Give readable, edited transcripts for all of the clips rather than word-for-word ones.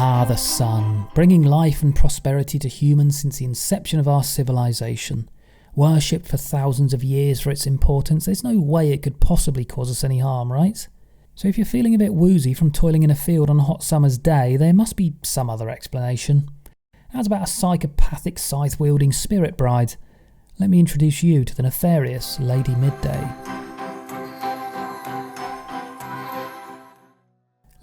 Ah, the sun, bringing life and prosperity to humans since the inception of our civilization. Worshipped for thousands of years for its importance, there's no way it could possibly cause us any harm, right? So if you're feeling a bit woozy from toiling in a field on a hot summer's day, there must be some other explanation. How's about a psychopathic scythe-wielding spirit bride? Let me introduce you to the nefarious Lady Midday.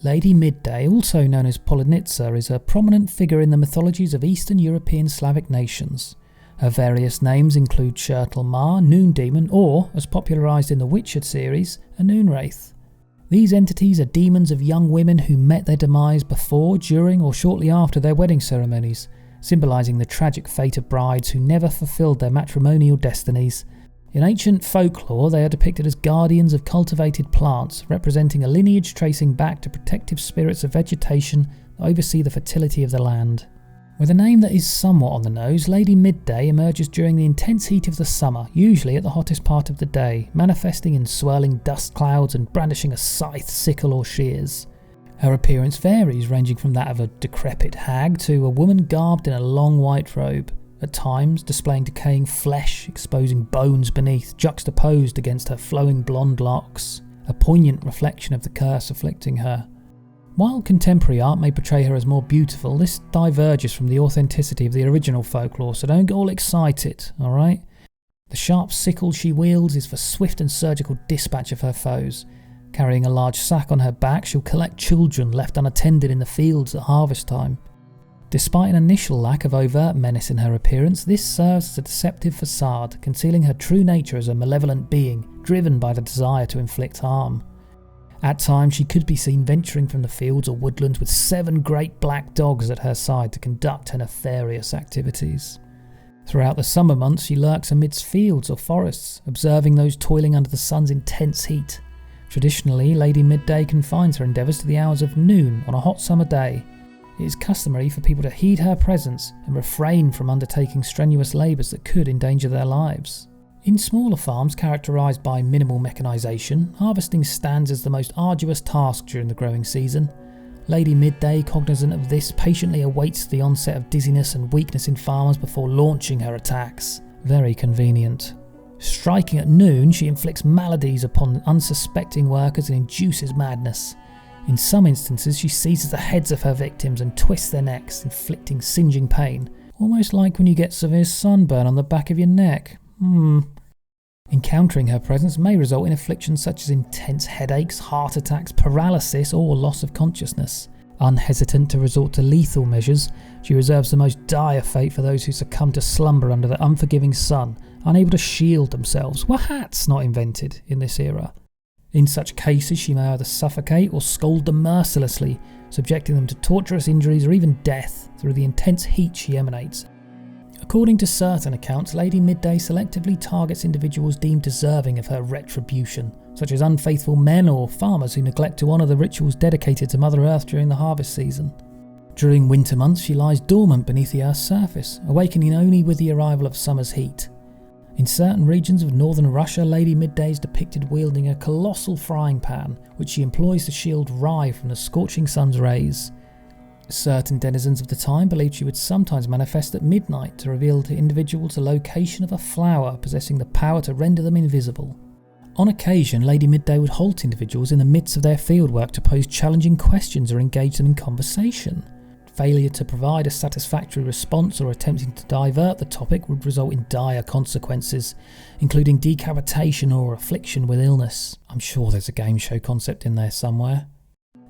Lady Midday, also known as Polonitsa, is a prominent figure in the mythologies of Eastern European Slavic nations. Her various names include Shirtle Ma, Noon Demon, or, as popularised in the Witcher series, a Noon Wraith. These entities are demons of young women who met their demise before, during, or shortly after their wedding ceremonies, symbolising the tragic fate of brides who never fulfilled their matrimonial destinies. In ancient folklore, they are depicted as guardians of cultivated plants, representing a lineage tracing back to protective spirits of vegetation that oversee the fertility of the land. With a name that is somewhat on the nose, Lady Midday emerges during the intense heat of the summer, usually at the hottest part of the day, manifesting in swirling dust clouds and brandishing a scythe, sickle or shears. Her appearance varies, ranging from that of a decrepit hag to a woman garbed in a long white robe, at times displaying decaying flesh, exposing bones beneath, juxtaposed against her flowing blonde locks, a poignant reflection of the curse afflicting her. While contemporary art may portray her as more beautiful, this diverges from the authenticity of the original folklore, so don't get all excited, alright? The sharp sickle she wields is for swift and surgical dispatch of her foes. Carrying a large sack on her back, she'll collect children left unattended in the fields at harvest time. Despite an initial lack of overt menace in her appearance, this serves as a deceptive facade, concealing her true nature as a malevolent being, driven by the desire to inflict harm. At times she could be seen venturing from the fields or woodlands with 7 great black dogs at her side to conduct her nefarious activities. Throughout the summer months she lurks amidst fields or forests, observing those toiling under the sun's intense heat. Traditionally, Lady Midday confines her endeavours to the hours of noon on a hot summer day. It is customary for people to heed her presence and refrain from undertaking strenuous labours that could endanger their lives. In smaller farms characterised by minimal mechanisation, harvesting stands as the most arduous task during the growing season. Lady Midday, cognizant of this, patiently awaits the onset of dizziness and weakness in farmers before launching her attacks. Very convenient. Striking at noon, she inflicts maladies upon unsuspecting workers and induces madness. In some instances, she seizes the heads of her victims and twists their necks, inflicting singeing pain, almost like when you get severe sunburn on the back of your neck. Encountering her presence may result in afflictions such as intense headaches, heart attacks, paralysis, or loss of consciousness. Unhesitant to resort to lethal measures, she reserves the most dire fate for those who succumb to slumber under the unforgiving sun, unable to shield themselves. Were hats not invented in this era? In such cases, she may either suffocate or scald them mercilessly, subjecting them to torturous injuries or even death through the intense heat she emanates. According to certain accounts, Lady Midday selectively targets individuals deemed deserving of her retribution, such as unfaithful men or farmers who neglect to honour the rituals dedicated to Mother Earth during the harvest season. During winter months, she lies dormant beneath the Earth's surface, awakening only with the arrival of summer's heat. In certain regions of northern Russia, Lady Midday is depicted wielding a colossal frying pan, which she employs to shield rye from the scorching sun's rays. Certain denizens of the time believed she would sometimes manifest at midnight to reveal to individuals the location of a flower possessing the power to render them invisible. On occasion, Lady Midday would halt individuals in the midst of their fieldwork to pose challenging questions or engage them in conversation. Failure to provide a satisfactory response or attempting to divert the topic would result in dire consequences, including decapitation or affliction with illness. I'm sure there's a game show concept in there somewhere.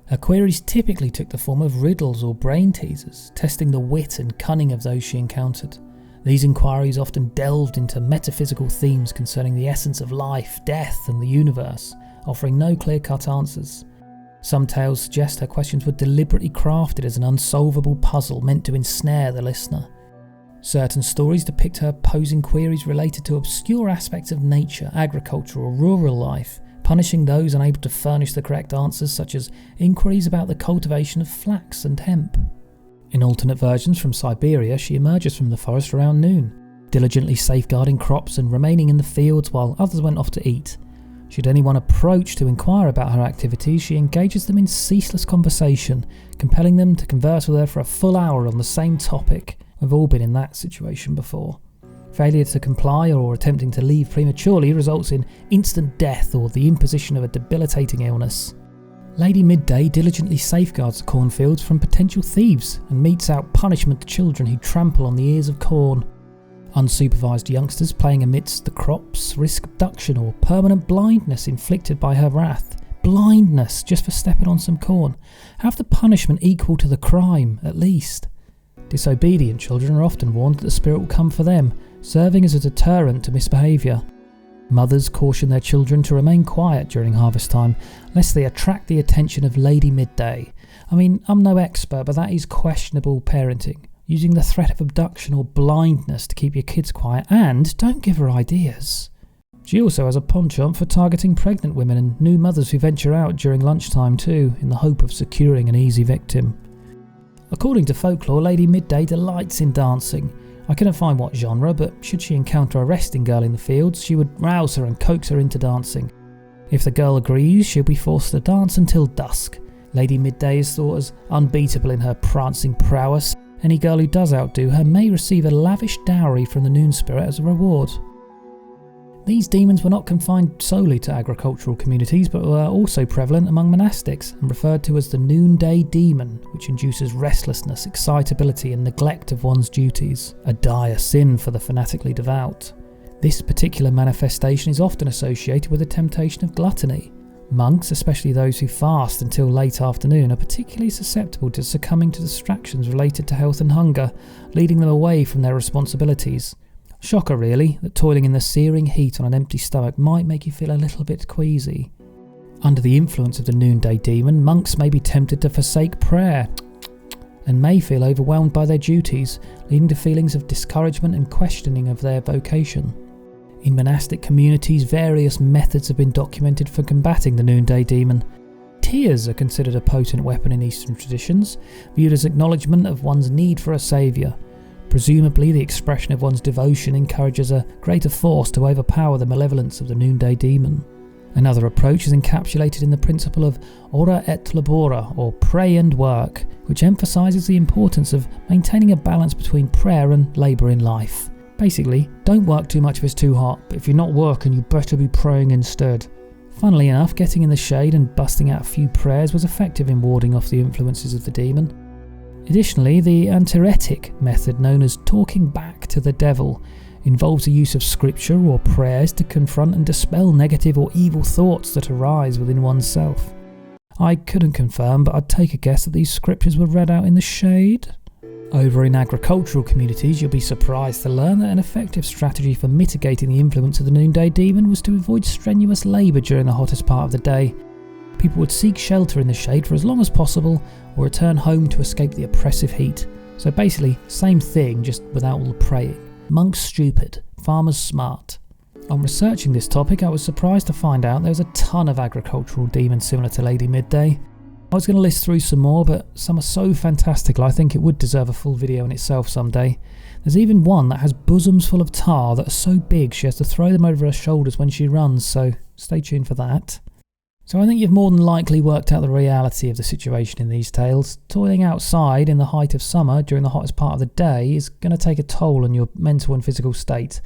Her queries typically took the form of riddles or brain teasers, testing the wit and cunning of those she encountered. These inquiries often delved into metaphysical themes concerning the essence of life, death, and the universe, offering no clear-cut answers. Some tales suggest her questions were deliberately crafted as an unsolvable puzzle meant to ensnare the listener. Certain stories depict her posing queries related to obscure aspects of nature, agriculture, or rural life, punishing those unable to furnish the correct answers, such as inquiries about the cultivation of flax and hemp. In alternate versions from Siberia, she emerges from the forest around noon, diligently safeguarding crops and remaining in the fields while others went off to eat. Should anyone approach to inquire about her activities, she engages them in ceaseless conversation, compelling them to converse with her for a full hour on the same topic. We've all been in that situation before. Failure to comply or attempting to leave prematurely results in instant death or the imposition of a debilitating illness. Lady Midday diligently safeguards the cornfields from potential thieves and metes out punishment to children who trample on the ears of corn. Unsupervised youngsters playing amidst the crops risk abduction or permanent blindness inflicted by her wrath. Blindness just for stepping on some corn. Have the punishment equal to the crime, at least. Disobedient children are often warned that the spirit will come for them, serving as a deterrent to misbehaviour. Mothers caution their children to remain quiet during harvest time, lest they attract the attention of Lady Midday. I mean, I'm no expert, but that is questionable parenting. Using the threat of abduction or blindness to keep your kids quiet, and don't give her ideas. She also has a penchant for targeting pregnant women and new mothers who venture out during lunchtime too, in the hope of securing an easy victim. According to folklore, Lady Midday delights in dancing. I couldn't find what genre, but should she encounter a resting girl in the fields, she would rouse her and coax her into dancing. If the girl agrees, she'll be forced to dance until dusk. Lady Midday is thought as unbeatable in her prancing prowess. Any girl who does outdo her may receive a lavish dowry from the Noon Spirit as a reward. These demons were not confined solely to agricultural communities, but were also prevalent among monastics and referred to as the Noonday Demon, which induces restlessness, excitability and neglect of one's duties, a dire sin for the fanatically devout. This particular manifestation is often associated with the temptation of gluttony. Monks, especially those who fast until late afternoon, are particularly susceptible to succumbing to distractions related to health and hunger, leading them away from their responsibilities. Shocker really, that toiling in the searing heat on an empty stomach might make you feel a little bit queasy. Under the influence of the Noonday Demon, monks may be tempted to forsake prayer and may feel overwhelmed by their duties, leading to feelings of discouragement and questioning of their vocation. In monastic communities, various methods have been documented for combating the Noonday Demon. Tears are considered a potent weapon in Eastern traditions, viewed as acknowledgement of one's need for a saviour. Presumably, the expression of one's devotion encourages a greater force to overpower the malevolence of the Noonday Demon. Another approach is encapsulated in the principle of ora et labora, or pray and work, which emphasises the importance of maintaining a balance between prayer and labour in life. Basically, don't work too much if it's too hot, but if you're not working, you better be praying instead. Funnily enough, getting in the shade and busting out a few prayers was effective in warding off the influences of the demon. Additionally, the antiretic method, known as talking back to the devil, involves the use of scripture or prayers to confront and dispel negative or evil thoughts that arise within oneself. I couldn't confirm, but I'd take a guess that these scriptures were read out in the shade. Over in agricultural communities, you'll be surprised to learn that an effective strategy for mitigating the influence of the Noonday Demon was to avoid strenuous labour during the hottest part of the day. People would seek shelter in the shade for as long as possible or return home to escape the oppressive heat. So basically, same thing, just without all the praying. Monks stupid, farmers smart. On researching this topic, I was surprised to find out there's a ton of agricultural demons similar to Lady Midday. I was going to list through some more, but some are so fantastical I think it would deserve a full video in itself someday. There's even one that has bosoms full of tar that are so big she has to throw them over her shoulders when she runs, so stay tuned for that. So I think you've more than likely worked out the reality of the situation in these tales. Toiling outside in the height of summer during the hottest part of the day is going to take a toll on your mental and physical state.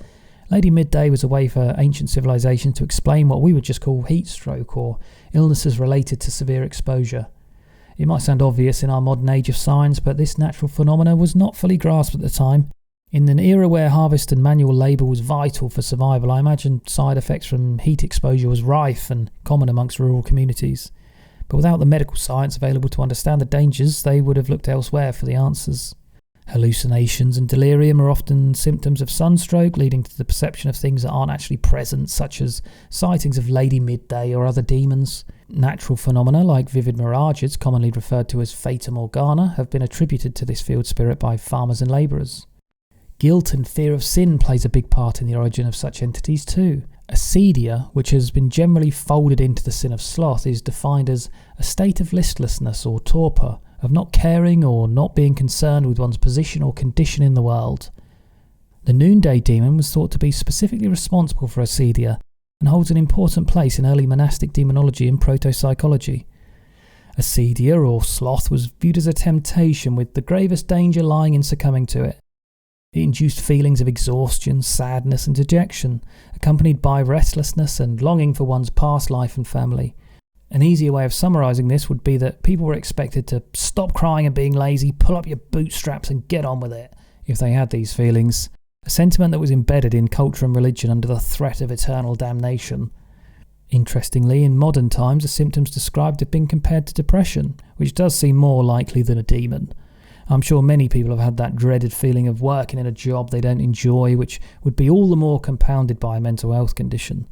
Lady Midday was a way for ancient civilizations to explain what we would just call heat stroke or illnesses related to severe exposure. It might sound obvious in our modern age of science, but this natural phenomena was not fully grasped at the time. In an era where harvest and manual labour was vital for survival, I imagine side effects from heat exposure was rife and common amongst rural communities. But without the medical science available to understand the dangers, they would have looked elsewhere for the answers. Hallucinations and delirium are often symptoms of sunstroke, leading to the perception of things that aren't actually present, such as sightings of Lady Midday or other demons. Natural phenomena like vivid mirages, commonly referred to as Fata Morgana, have been attributed to this field spirit by farmers and labourers. Guilt and fear of sin plays a big part in the origin of such entities too. Acedia, which has been generally folded into the sin of sloth, is defined as a state of listlessness or torpor, of not caring or not being concerned with one's position or condition in the world. The Noonday Demon was thought to be specifically responsible for acedia, and holds an important place in early monastic demonology and proto-psychology. Acedia, or sloth, was viewed as a temptation, with the gravest danger lying in succumbing to it. It induced feelings of exhaustion, sadness and dejection, accompanied by restlessness and longing for one's past life and family. An easier way of summarising this would be that people were expected to stop crying and being lazy, pull up your bootstraps and get on with it, if they had these feelings. A sentiment that was embedded in culture and religion under the threat of eternal damnation. Interestingly, in modern times, the symptoms described have been compared to depression, which does seem more likely than a demon. I'm sure many people have had that dreaded feeling of working in a job they don't enjoy, which would be all the more compounded by a mental health condition.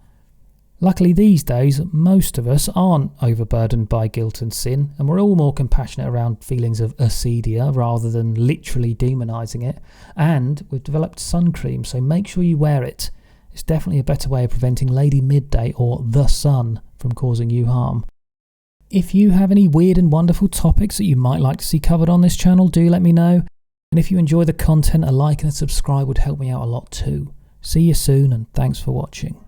Luckily these days, most of us aren't overburdened by guilt and sin, and we're all more compassionate around feelings of acedia rather than literally demonising it. And we've developed sun cream, so make sure you wear it. It's definitely a better way of preventing Lady Midday or the sun from causing you harm. If you have any weird and wonderful topics that you might like to see covered on this channel, do let me know. And if you enjoy the content, a like and a subscribe would help me out a lot too. See you soon, and thanks for watching.